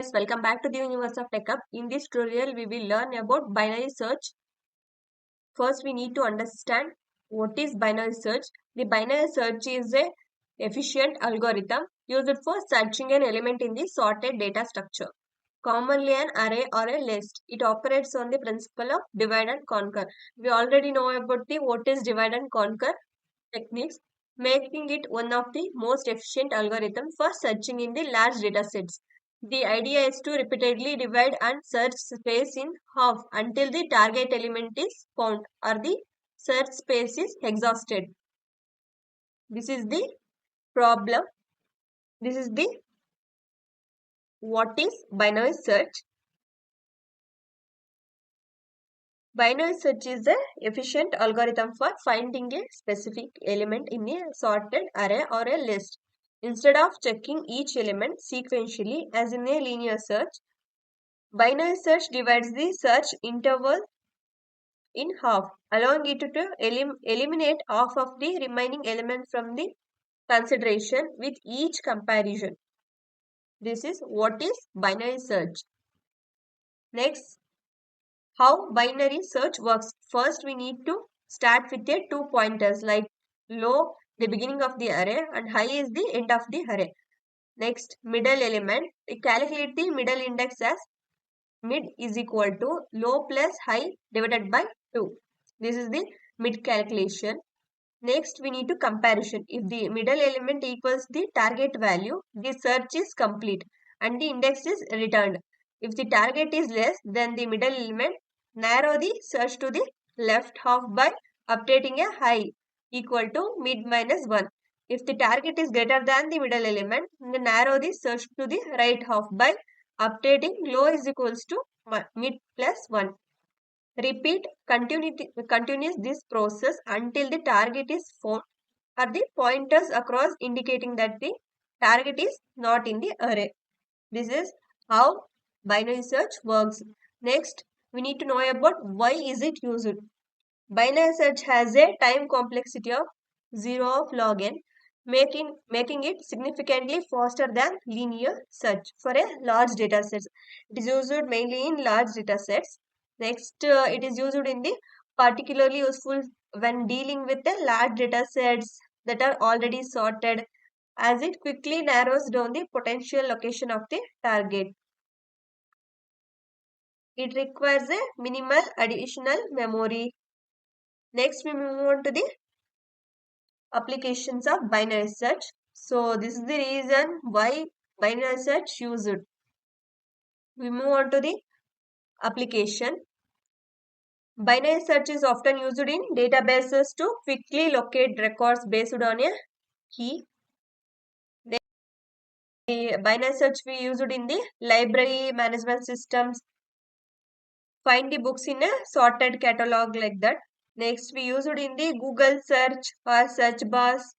Welcome back to the Universe of TechUp. In this tutorial, we will learn about binary search. First, we need to understand what is binary search. The binary search is a efficient algorithm used for searching an element in the sorted data structure, commonly an array or a list. It operates on the principle of divide and conquer. We already know about the what is divide and conquer techniques, making it one of the most efficient algorithms for searching in the large datasets. The idea is to repeatedly divide and search space in half until the target element is found or the search space is exhausted. This is the problem. This is the what is binary search. Binary search is an efficient algorithm for finding a specific element in a sorted array or a list. Instead of checking each element sequentially as in a linear search, binary search divides the search interval in half, allowing it to eliminate half of the remaining element from the consideration with each comparison. This is what is binary search. Next, how binary search works. First, we need to start with a two pointers like low, the beginning of the array, and high is the end of the array. Next, middle element. We calculate the middle index as mid is equal to low plus high divided by 2. This is the mid calculation. Next, we need to comparison. If the middle element equals the target value, the search is complete and the index is returned. If the target is less than the middle element, narrow the search to the left half by updating a high equal to mid minus 1. If the target is greater than the middle element, then narrow the search to the right half by updating low is equals to mid plus 1. Repeat continues this process until the target is found or the pointers across indicating that the target is not in the array. This is how binary search works. Next, we need to know about why is it used. Binary search has a time complexity of 0 of log n, making it significantly faster than linear search for a large data set. It is used mainly in large data sets. Next, it is used in the particularly useful when dealing with the large data sets that are already sorted, as it quickly narrows down the potential location of the target. It requires a minimal additional memory. Next, we move on to the applications of binary search. So this is the reason why binary search used. We move on to the application. Binary search is often used in databases to quickly locate records based on a key. The binary search we used in the library management systems. Find the books in a sorted catalog like that. Next, we use it in the Google search or search bars.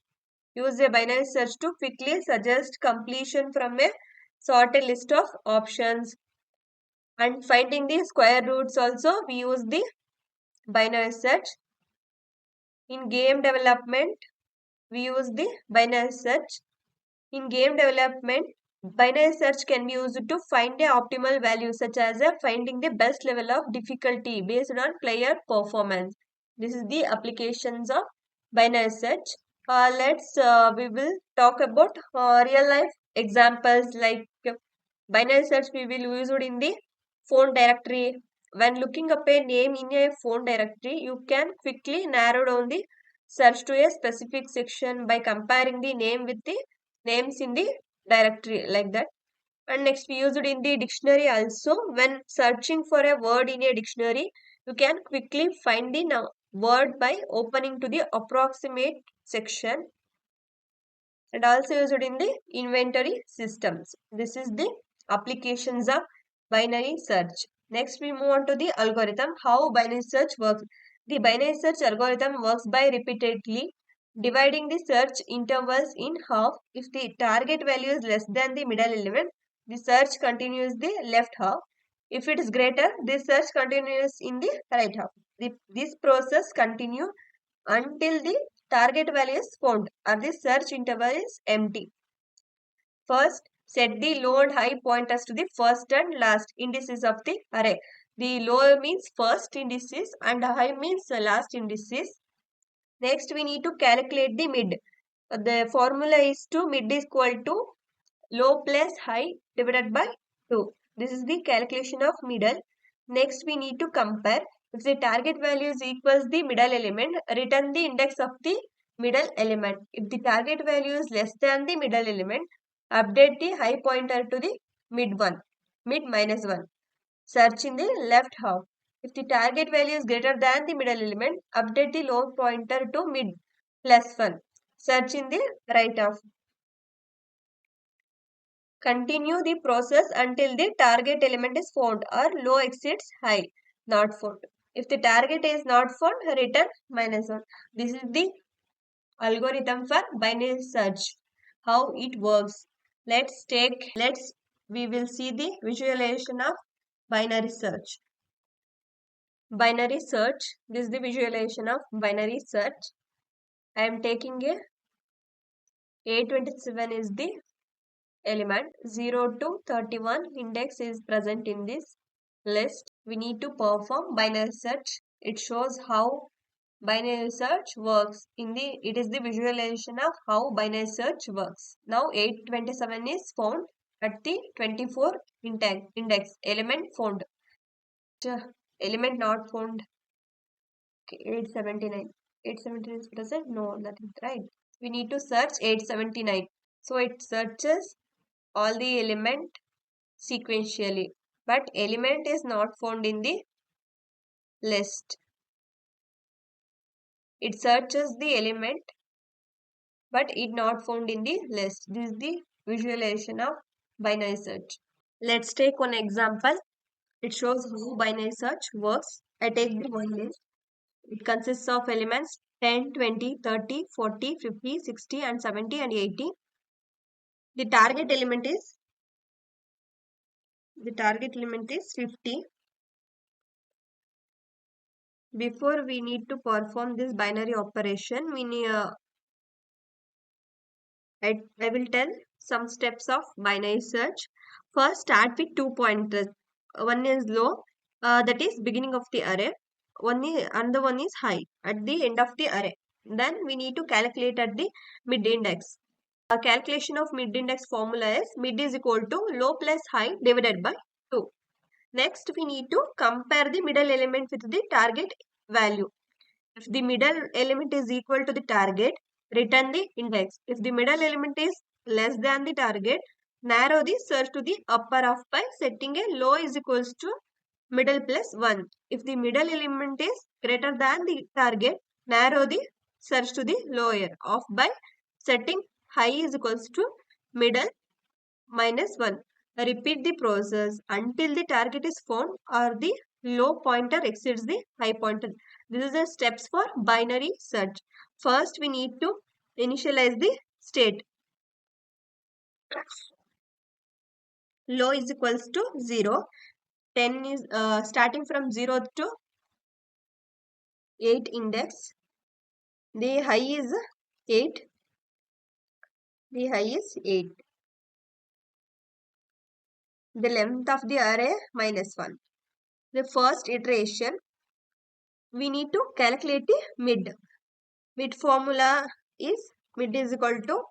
Use a binary search to quickly suggest completion from a sorted list of options. And finding the square roots also, we use the binary search. In game development, we use the binary search. In game development, binary search can be used to find a optimal value such as finding the best level of difficulty based on player performance. This is the applications of binary search. We will talk about real life examples like binary search we will use it in the phone directory. When looking up a name in a phone directory, you can quickly narrow down the search to a specific section by comparing the name with the names in the directory like that. And next we use it in the dictionary also. When searching for a word in a dictionary, you can quickly find the word by opening to the approximate section, and also used in the inventory systems. This is the applications of binary search. Next we move on to the algorithm, how binary search works. The binary search algorithm works by repeatedly dividing the search intervals in half. If the target value is less than the middle element, the search continues the left half. If it is greater, the search continues in the right half. This process continues until the target value is found or the search interval is empty. First, Set the low and high pointers to the first and last indices of the array. The low means first indices and high means last indices. Next, we need to calculate the mid. The formula is to mid is equal to low plus high divided by 2. This is the calculation of middle. Next, we need to compare. If the target value is equals the middle element, return the index of the middle element. If the target value is less than the middle element, update the high pointer to the mid one, mid minus 1. Search in the left half. If the target value is greater than the middle element, update the low pointer to mid plus 1. Search in the right half. Continue the process until the target element is found or low exceeds high, not found. If the target is not found, return minus 1. This is the algorithm for binary search. How it works. We will see the visualization of binary search. Binary search. This is the visualization of binary search. I am taking A27 is the element. 0 to 31 index is present in this list. We need to perform binary search. It shows how binary search works. It is the visualization of how binary search works. Now 827 is found at the 24 index. Element found. Element not found. Okay, 879. 879 is present? No, that is right. We need to search 879. So it searches all the element sequentially. But element is not found in the list. It searches the element but it not found in the list. This is the visualization of binary search. Let's take one example. It shows how binary search works. I take the one list. It consists of elements 10, 20, 30, 40, 50, 60 and 70 and 80. The target element is 50. Before we need to perform this binary operation, I will tell some steps of binary search. First, start with 2 pointers. One is low, that is beginning of the array. Another one is high, at the end of the array. Then we need to calculate at the mid index. Calculation of mid index formula is mid is equal to low plus high divided by 2. Next, we need to compare the middle element with the target value. If the middle element is equal to the target, return the index. If the middle element is less than the target, narrow the search to the upper half by setting a low is equals to middle plus 1. If the middle element is greater than the target, narrow the search to the lower half by setting high is equals to middle minus 1. Repeat the process until the target is found or the low pointer exceeds the high pointer. This is the steps for binary search. First, we need to initialize the state. Low is equals to 0. 10 is starting from 0 to 8 index. The high is 8. The high is 8. The length of the array minus 1. The first iteration, we need to calculate the mid. Mid formula is mid is equal to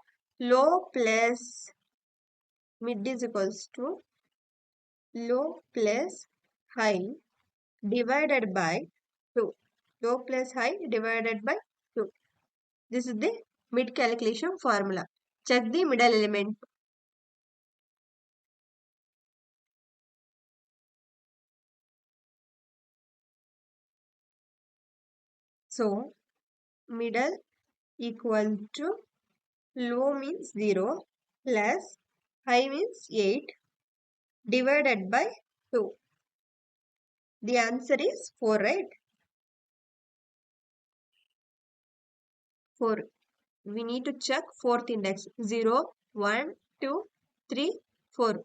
low plus mid is equals to low plus high divided by 2. Low plus high divided by 2. This is the mid calculation formula. Check the middle element. So, middle equal to low means 0 plus high means 8 divided by 2. The answer is 4, right? 4. We need to check fourth index. 0, 1, 2, 3, 4.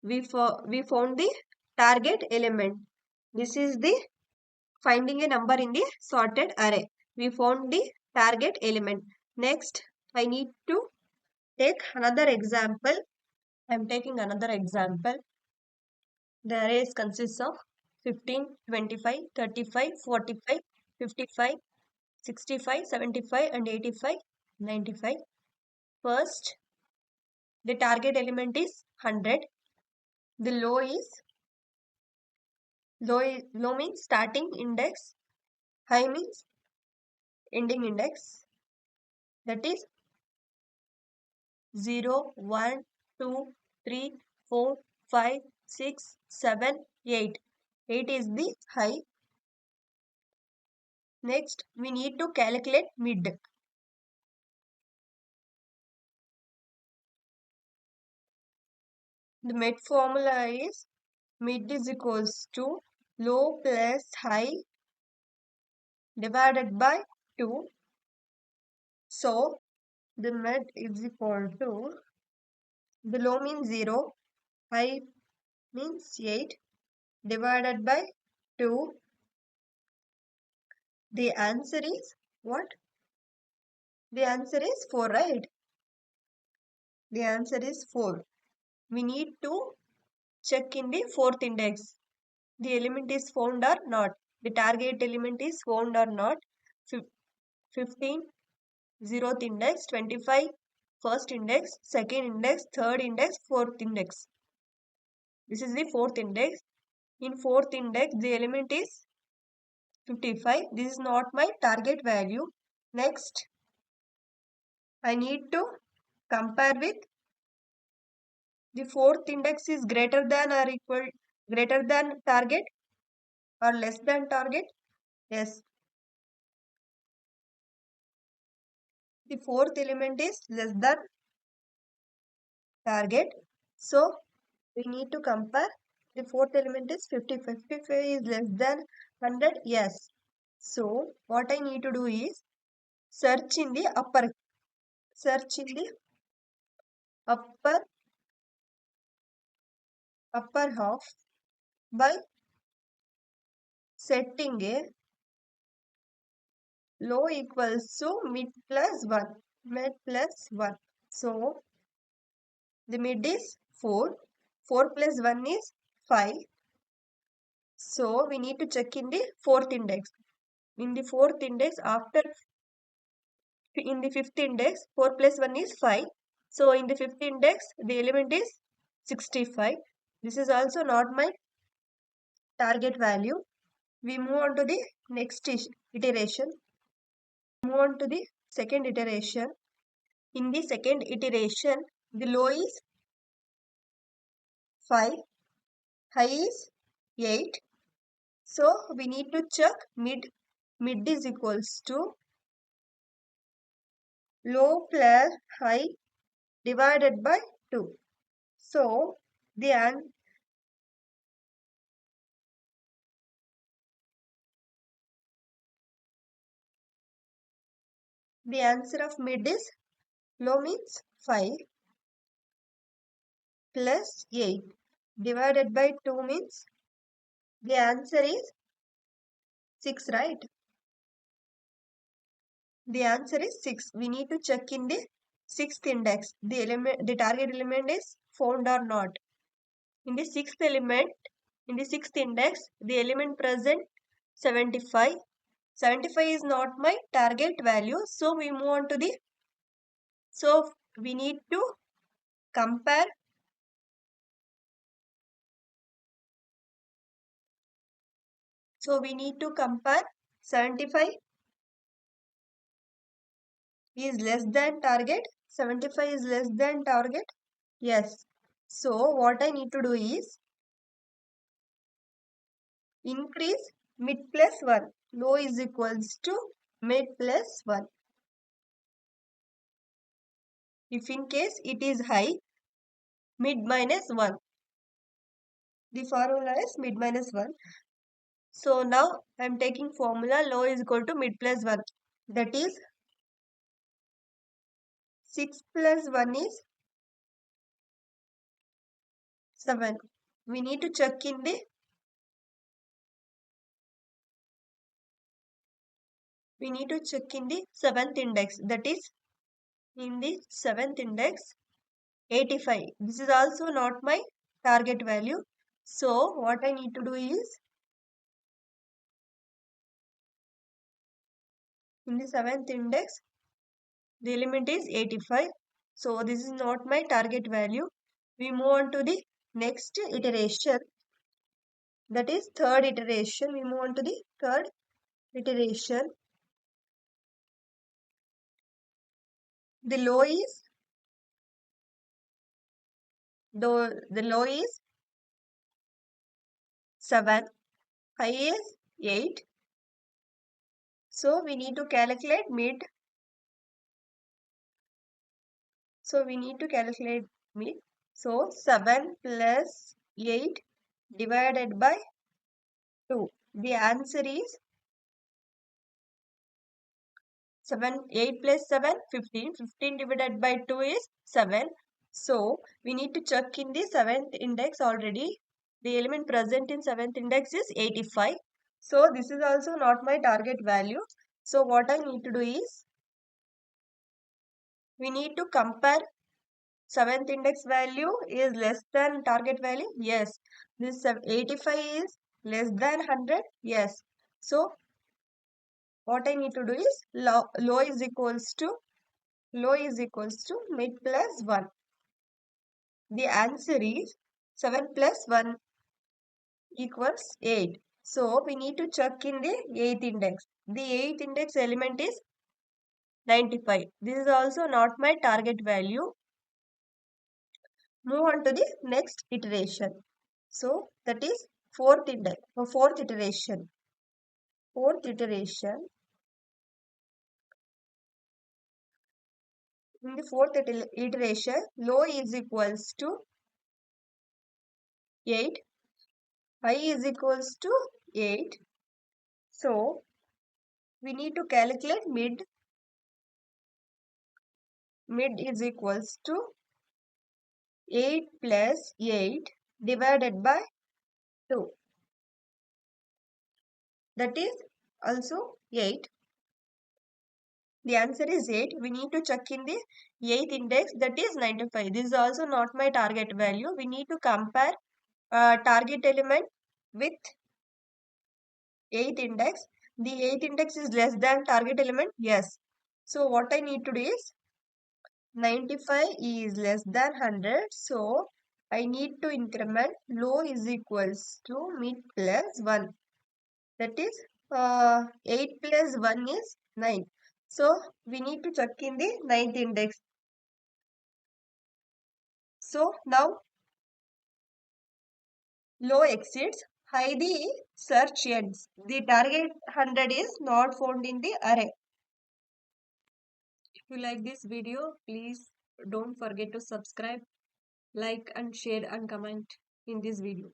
We found the target element. This is the finding a number in the sorted array. We found the target element. Next, I need to take another example. I'm taking another example. The arrays consists of 15, 25, 35, 45, 55, 65, 75 and 85, 95. First, the target element is 100. The low means starting index, high means ending index. That is 0, 1, 2, 3, 4, 5, 6, 7, 8. 8 is the high. Next, we need to calculate mid. The mid formula is mid is equals to low plus high divided by 2. So, the mid is equal to, the low means 0, high means 8 divided by 2. The answer is what? The answer is 4, right? The answer is 4. We need to check in the fourth index. The element is found or not. The target element is found or not. 15, 0th index, 25, first index, second index, third index, fourth index. This is the fourth index. In fourth index, the element is 55. This is not my target value. Next, I need to compare with the fourth index is greater than or equal, greater than target or less than target. Yes, the fourth element is less than target. So we need to compare. The fourth element is 50. 55 is less than 100. Yes. So what I need to do is search in the upper, search in the upper upper half by setting a low equals to mid plus 1. Mid plus 1. So the mid is 4. 4 plus 1 is 5. So we need to check in the fourth index. In the fourth index, after in the fifth index, 4 plus 1 is 5. So in the fifth index, the element is 65. This is also not my target value. We move on to the next iteration. Move on to the second iteration. In the second iteration, the low is 5, high is 8. So we need to check mid. Mid is equals to low plus high divided by 2. So the answer of mid is low means 5 plus 8 divided by 2 means the answer is 6, right? The answer is 6. We need to check in the sixth index. The target element is found or not. In the sixth element, in the sixth index, the element present 75. 75 is not my target value. So we move on to the, so we need to compare. So we need to compare 75 is less than target. 75 is less than target. Yes. So what I need to do is increase mid plus 1. Low is equals to mid plus 1. If in case it is high, mid minus 1. The formula is mid minus 1. So now I am taking formula low is equal to mid plus 1. That is 6 plus 1 is 7. We need to check in the, we need to check in the seventh index. That is in the seventh index, 85. This is also not my target value. So what I need to do is, in the 7th index, the element is 85. So this is not my target value. We move on to the next iteration. That is third iteration. We move on to the third iteration. The low is the low is 7, high is 8. So we need to calculate mid. So we need to calculate mid. So 7 plus 8 divided by 2. The answer is 7, 8 plus 7, 15. 15 divided by 2 is 7. So we need to check in the 7th index already. The element present in 7th index is 85. So this is also not my target value. So what I need to do is, we need to compare 7th index value is less than target value. Yes. This 85 is less than 100. Yes. So what I need to do is, low is equals to mid plus 1. The answer is 7 plus 1 equals 8. So we need to check in the 8th index. The 8th index element is 95. This is also not my target value. Move on to the next iteration. So that is fourth index, fourth iteration. Fourth iteration. In the fourth iteration, low is equals to 8, high is equals to 8. So we need to calculate mid. Mid is equals to 8 plus 8 divided by 2. That is also 8. The answer is 8. We need to check in the 8th index, that is 95. This is also not my target value. We need to compare target element with 8th index. The 8th index is less than target element. Yes. So what I need to do is, 95 is less than 100. So I need to increment low is equals to mid plus 1. That is 8 plus 1 is 9. So we need to check in the 9th index. So now low exceeds, high the search ends. The target 100 is not found in the array. If you like this video, please don't forget to subscribe, like and share and comment in this video.